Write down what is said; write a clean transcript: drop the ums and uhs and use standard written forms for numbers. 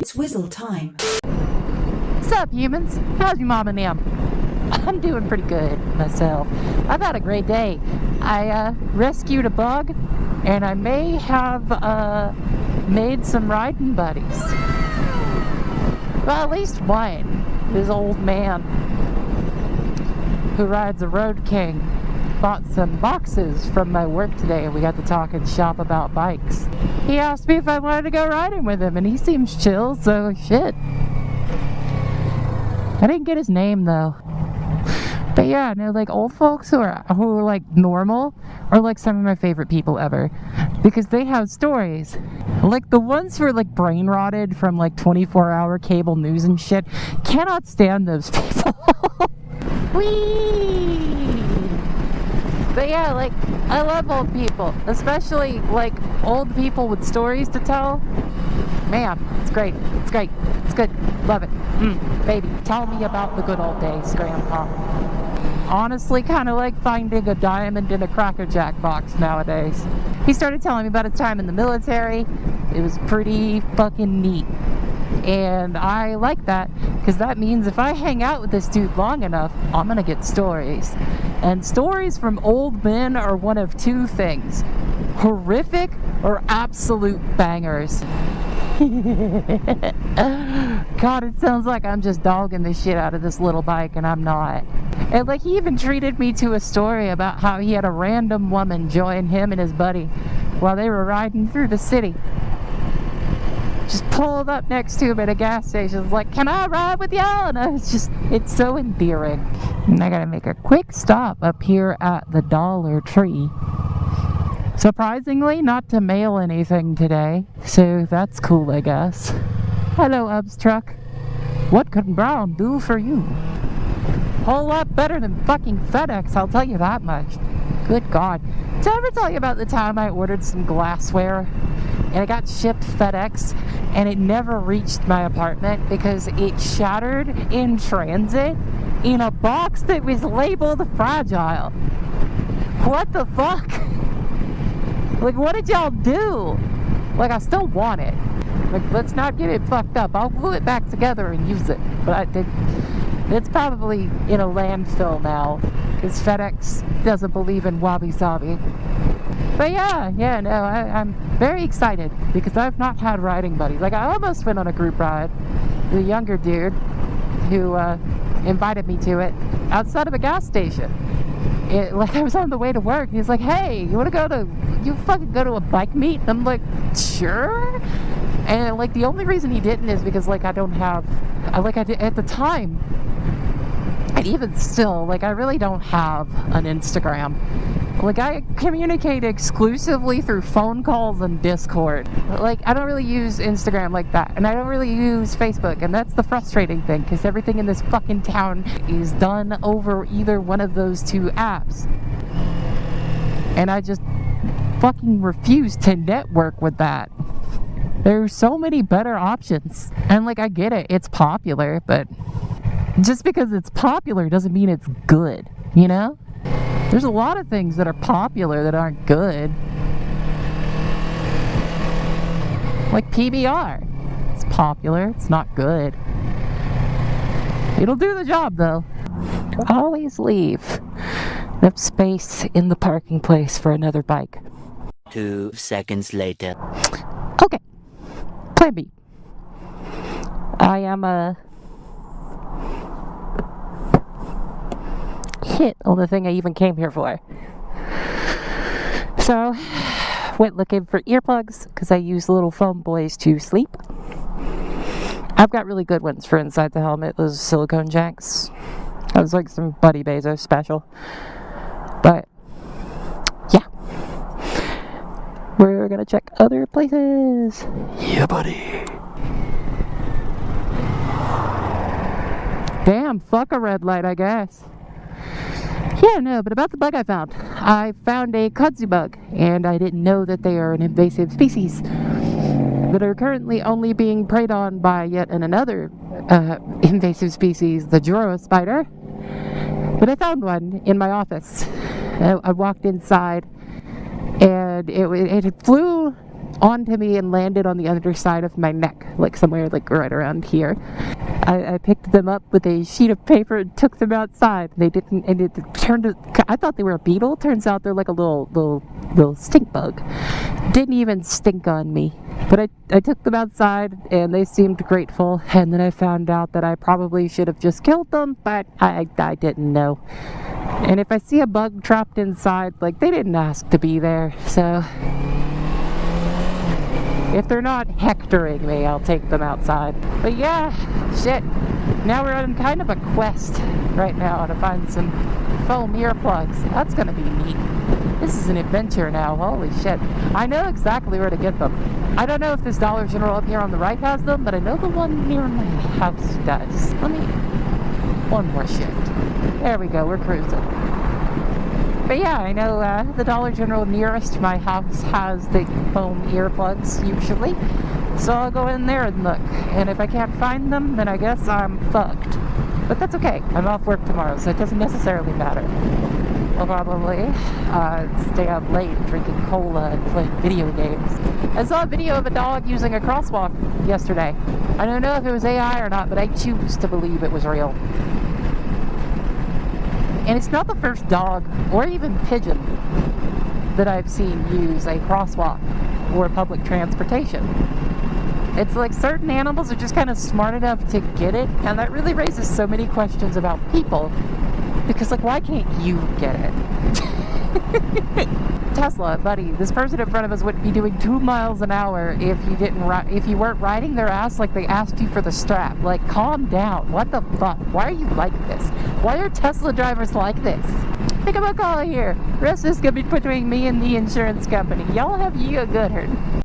It's Whizzle time. What's up, humans? How's your mom and them? I'm doing pretty good myself. I've had a great day. I rescued a bug, and I may have made some riding buddies. Well, at least one. This old man who rides a Road King bought some boxes from my work today, and we got to talk and shop about bikes. He asked me if I wanted to go riding with him, and he seems chill, so shit. I didn't get his name though. But yeah, no, like old folks who are like normal are like some of my favorite people ever, because they have stories. Like the ones who are like brain rotted from like 24-hour cable news and shit. Cannot stand those people. Whee! But yeah, like I love old people, especially like old people with stories to tell. Man, it's great. It's great. It's good. Love it. Baby, tell me about the good old days, Grandpa. Honestly, kind of like finding a diamond in a Cracker Jack box nowadays. He started telling me about his time in the military. It was pretty fucking neat. And I like that, because that means if I hang out with this dude long enough, I'm gonna get stories. And stories from old men are one of two things: horrific or absolute bangers. God, it sounds like I'm just dogging the shit out of this little bike, and I'm not. And like, he even treated me to a story about how he had a random woman join him and his buddy while they were riding through the city. Just pulled up next to him at a gas station, was like, "Can I ride with y'all?" And I was just, it's so endearing. And I gotta make a quick stop up here at the Dollar Tree. Surprisingly, not to mail anything today, so that's cool, I guess. Hello, Ubs truck. What can Brown do for you? Whole lot better than fucking FedEx, I'll tell you that much. Good God. Did I ever tell you about the time I ordered some glassware and it got shipped FedEx and it never reached my apartment because it shattered in transit in a box that was labeled fragile? What the fuck? Like, what did y'all do? Like, I still want it. Like, let's not get it fucked up. I'll glue it back together and use it. But it's probably in a landfill now, because FedEx doesn't believe in wabi-sabi. But yeah, no, I'm very excited, because I've not had riding buddies. Like, I almost went on a group ride with a younger dude who invited me to it outside of a gas station. Like, I was on the way to work. He's like, "Hey, you fucking go to a bike meet?" And I'm like, "Sure." And like, the only reason he didn't is because like, I did at the time, and even still, like, I really don't have an Instagram. Like, I communicate exclusively through phone calls and Discord. Like, I don't really use Instagram like that, and I don't really use Facebook, and that's the frustrating thing, because everything in this fucking town is done over either one of those two apps. And I just fucking refuse to network with that. There's so many better options. And like, I get it, it's popular, but just because it's popular doesn't mean it's good, you know? There's a lot of things that are popular that aren't good. Like PBR. It's popular, it's not good. It'll do the job though. Always leave enough space in the parking place for another bike. 2 seconds later. Okay. Plan B. I am hit on the thing I even came here for. So, went looking for earplugs because I use little foam boys to sleep. I've got really good ones for inside the helmet, those silicone jacks. That was like some Buddy Bezos special. But, yeah. We're gonna check other places. Yeah, buddy. Damn, fuck a red light, I guess. Yeah, no, but about the bug I found a kudzu bug, and I didn't know that they are an invasive species that are currently only being preyed on by yet another invasive species, the Jura spider. But I found one in my office. I walked inside, and it flew onto me and landed on the underside of my neck, like somewhere like right around here. I picked them up with a sheet of paper and took them outside. They didn't, and it turned. I thought they were a beetle. Turns out they're like a little stink bug. Didn't even stink on me. But I took them outside and they seemed grateful. And then I found out that I probably should have just killed them, but I didn't know. And if I see a bug trapped inside, like, they didn't ask to be there, so if they're not hectoring me, I'll take them outside. But yeah, shit. Now we're on kind of a quest right now to find some foam earplugs. That's gonna be neat. This is an adventure now, holy shit. I know exactly where to get them. I don't know if this Dollar General up here on the right has them, but I know the one near my house does. Let me... one more shift. There we go, we're cruising. But yeah, I know the Dollar General nearest my house has the foam earplugs, usually. So I'll go in there and look. And if I can't find them, then I guess I'm fucked. But that's okay. I'm off work tomorrow, so it doesn't necessarily matter. I'll probably stay up late drinking cola and playing video games. I saw a video of a dog using a crosswalk yesterday. I don't know if it was AI or not, but I choose to believe it was real. And it's not the first dog, or even pigeon, that I've seen use a crosswalk or public transportation. It's like certain animals are just kind of smart enough to get it, and that really raises so many questions about people. Because, like, why can't you get it? Tesla, buddy, this person in front of us wouldn't be doing 2 miles an hour if you weren't riding their ass like they asked you for the strap. Like, calm down. What the fuck? Why are you like this? Why are Tesla drivers like this? Think about calling here. Rest is gonna be between me and the insurance company. Y'all have you a good hurt.